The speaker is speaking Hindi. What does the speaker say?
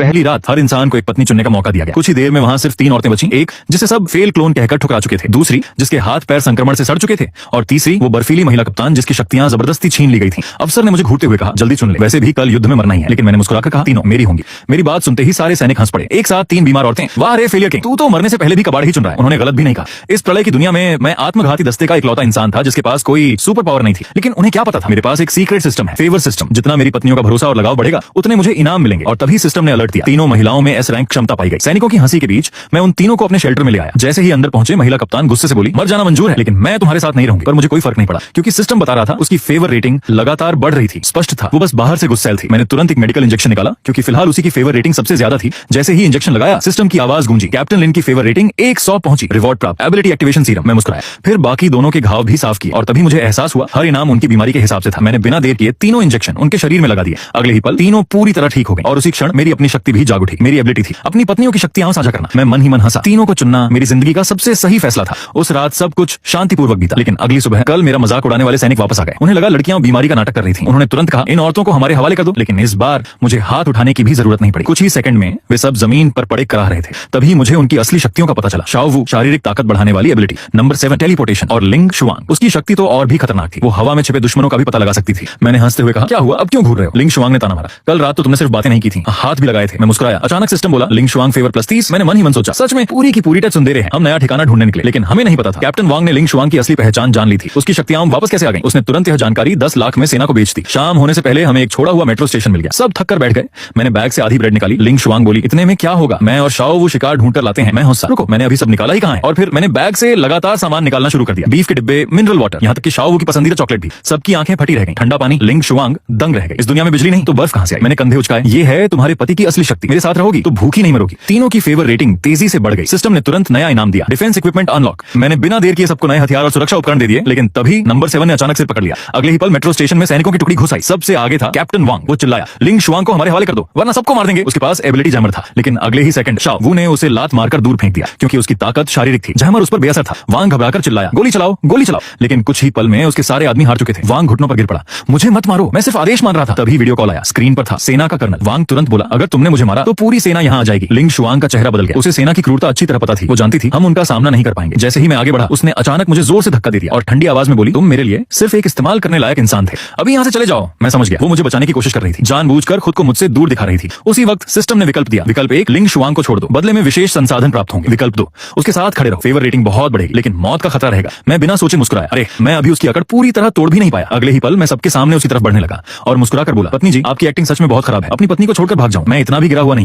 पहली रात हर इंसान को एक पत्नी चुनने का मौका दिया गया। कुछ ही देर में वहां सिर्फ 3 औरतें बची। एक जिसे सब फेल क्लोन कहकर ठुकरा चुके थे, दूसरी जिसके हाथ पैर संक्रमण से सड़ चुके थे, और तीसरी वो बर्फीली महिला कप्तान जिसकी शक्तियां जबरदस्ती छीन ली गई थी। अफसर ने मुझे घूरते हुए कहा, जल्दी चुन ले, वैसे भी कल युद्ध में मरना ही है। लेकिन मैंने मुस्कुराकर कहा, तीनों मेरी होंगी। मेरी बात सुनते ही सारे सैनिक हंस पड़े। एक साथ 3 बीमार औरतें। वाह रे फेलियर किंग, तू तो मरने से पहले भी कबाड़ ही चुन रहा है। उन्होंने गलत भी नहीं कहा। इस प्रलय की दुनिया में मैं आत्मघाती दस्ते का इकलौता इंसान था जिसके पास कोई सुपर पावर नहीं थी। लेकिन उन्हें क्या पता था, मेरे पास एक सीक्रेट सिस्टम है, फेवर सिस्टम। जितना मेरी पत्नियों का भरोसा और लगाव बढ़ेगा उतने मुझे इनाम मिलेंगे। और तभी सिस्टम ने अलर्ट दिया। तीनों महिलाओं में एस रैंक क्षमता पाई गई। सैनिकों की हंसी के बीच मैं उन तीनों को अपने शेल्टर में ले आया। जैसे ही अंदर पहुंचे, महिला कप्तान गुस्से से बोली, मर जाना मंजूर है, लेकिन मैं तुम्हारे साथ नहीं रहूंगी। पर मुझे कोई फर्क नहीं पड़ा, क्योंकि सिस्टम बता रहा था उसकी फेवर रेटिंग लगातार बढ़ रही थी। स्पष्ट था वो बस बाहर से गुस्सैल थी। मैंने तुरंत एक मेडिकल इंजेक्शन निकाला, क्योंकि फिलहाल उसी की फेवर रेटिंग सबसे ज्यादा थी। जैसे ही इंजेक्शन लगाया, सिस्टम की आवाज गूंजी, कैप्टन लिन की फेवर रेटिंग 100 पहुंची। रिवॉर्ड प्राप्त, एबिलिटी एक्टिवेशन सीरम। मैं मुस्कुराया, फिर बाकी दोनों के घाव भी साफ किए, और तभी मुझे एहसास हुआ हर इनाम उनकी बीमारी के हिसाब से था। मैंने बिना देर किए तीनों इंजेक्शन उनके शरीर में लगा दिए। अगले ही पल तीनों पूरी तरह ठीक हो गए, और उसी क्षण मेरी अपनी शक्ति भी जाग उठी। मेरी एबिलिटी थी अपनी पत्नियों की शक्तियां साझा करना। मैं मन ही मन हंसा। तीनों को चुनना मेरी जिंदगी का सबसे सही फैसला था। उस रात सब कुछ शांतिपूर्वक बीता। लेकिन अगली सुबह कल मेरा मजाक उड़ाने वाले सैनिक वापस आ गए। उन्हें लगा लड़कियां बीमारी का नाटक कर रही थी। उन्होंने तुरंत कहा, इन औरतों को हमारे हवाले कर दो। लेकिन इस बार मुझे हाथ उठाने की भी जरूरत नहीं पड़ी। कुछ ही सेकंड में वे सब जमीन पर पड़े कराह रहे थे। तभी मुझे उनकी असली शक्तियों का पता चला। शाओवू, शारीरिक ताकत बढ़ाने वाली एबिलिटी। Number 7, teleportation. और लिंग शुआंग, उसकी शक्ति तो और भी खतरनाक थी। वो हवा में छिपे दुश्मनों का भी पता लगा सकती थी। मैंने हंसते हुए कहा, क्या हुआ, अब क्यों घूर रहे हो? लिंग शुआंग ने ताना मारा, कल रात तो तुमने सिर्फ बातें नहीं की थी, हाथ भी लगाए थे। मैं मुस्कुराया। अचानक सिस्टम बोला, लिंग शुआंग फेवर +30। मैंने मन ही मन सोचा, सच में पूरी की पूरी टच सुन दे रहे हैं। हम नया ठिकाना ढूंढने निकले। लेकिन हमें नहीं पता था कैप्टन वांग ने लिंग शुआंग की असली पहचान जान ली थी। उसकी शक्तियां वापस कैसे आ गई? उसने तुरंत यह जानकारी 10 लाख में सेना को बेच दी। शाम होने से पहले हमें एक छोड़ा हुआ मेट्रो स्टेशन मिल गया। सब थक कर बैठ गए। मैंने बैग से आधी ब्रेड निकाली। लिंग शुआंग बोली, इतने में क्या होगा, मैं और शाओ वो शिकार ढूंढ कर लाते हैं। मैं हंसा, रुको, मैंने अभी सब निकाला ही कहां है? और फिर मैंने बैग से लगातार सामान निकालना शुरू कर दिया। बीफ के डिब्बे, मिनरल वाटर, यहाँ तक कि शाओ की पसंदीदा चॉकलेट भी। सबकी आंखें फटी रह गई। ठंडा पानी। लिंग शुआंग दंग रह गए। इस दुनिया में बिजली नहीं तो बर्फ कहां से आई? मैंने कंधे उचकाए। ये है तुम्हारे पति की असली शक्ति। मेरे साथ रहोगी तो भूखी नहीं मरोगी। तीनों की फेवर रेटिंग तेजी से बढ़ गई। सिस्टम ने तुरंत नया इनाम दिया, डिफेंस इक्विपमेंट अनलॉक। मैंने बिना देर किए सबको नए हथियार और सुरक्षा उपकरण दे दिए। लेकिन तभी नंबर 7 ने अचानक सिर पकड़ लिया। अगले ही पल मेट्रो स्टेशन में सैनिकों की टुकड़ी घुस आई। सबसे आगे था कैप्टन वांग। वो चिल्लाया, लिंग शुआंग को हमारे हवाले कर दो वरना सबको मार देंगे। उसके पास एबिलिटी जैमर था। लेकिन अगले ही सेकंड शाओ ने उसे लात मारकर दूर फेंक दिया, क्योंकि उसकी ताकत शारीरिक थी। जैमर उस पर बेअसर था। वांग घबराकर चिल्लाया, गोली चलाओ, गोली चलाओ। लेकिन कुछ ही पल में उसके सारे आदमी हार चुके थे। वांग घुटनों पर गिर पड़ा। मुझे मत मारो, मैं सिर्फ आदेश मान रहा था। तभी वीडियो कॉल आया। स्क्रीन पर था सेना का कर्नल। वांग तुरंत बोला, अगर तुमने मुझे मारा तो पूरी सेना यहाँ आ जाएगी। लिंग शुआंग का चेहरा बदल गया। उसे सेना की क्रूरता अच्छी तरह पता थी। वो जानती थी हम उनका सामना नहीं कर पाएंगे। जैसे ही मैं आगे बढ़ा, उसने अचानक मुझे जोर से धक्का दे दिया और ठंडी आवाज में बोली, तुम मेरे लिए सिर्फ एक इस्तेमाल करने लायक इंसान थे, अभी यहाँ से चले जाओ। मैं समझ गया, वो मुझे बचाने की कोशिश कर रही थी, जानबूझकर खुद को मुझसे दूर दिखा रही थी। उसी वक्त सिस्टम ने विकल्प दिया। विकल्प 1, लिंग शुआंग को छोड़ दो, बदले में विशेष संसाधन प्राप्त होंगे। विकल्प 2, उसके साथ खड़े रहो, फेवर रेटिंग बहुत बढ़ेगी, लेकिन मौत का खतरा रहेगा। मैं बिना सोचे मुस्कुराया। अरे, मैं अभी उसकी अकड़ पूरी तरह तोड़ भी नहीं पाया। अगले ही पल मैं सबके सामने उसकी तरफ बढ़ने लगा और मुस्कुराकर बोला, पत्नी जी, आपकी एक्टिंग सच में बहुत खराब है। अपनी पत्नी को छोड़कर भाग जाऊं? मैं इतना भी गिरा हुआ नहीं।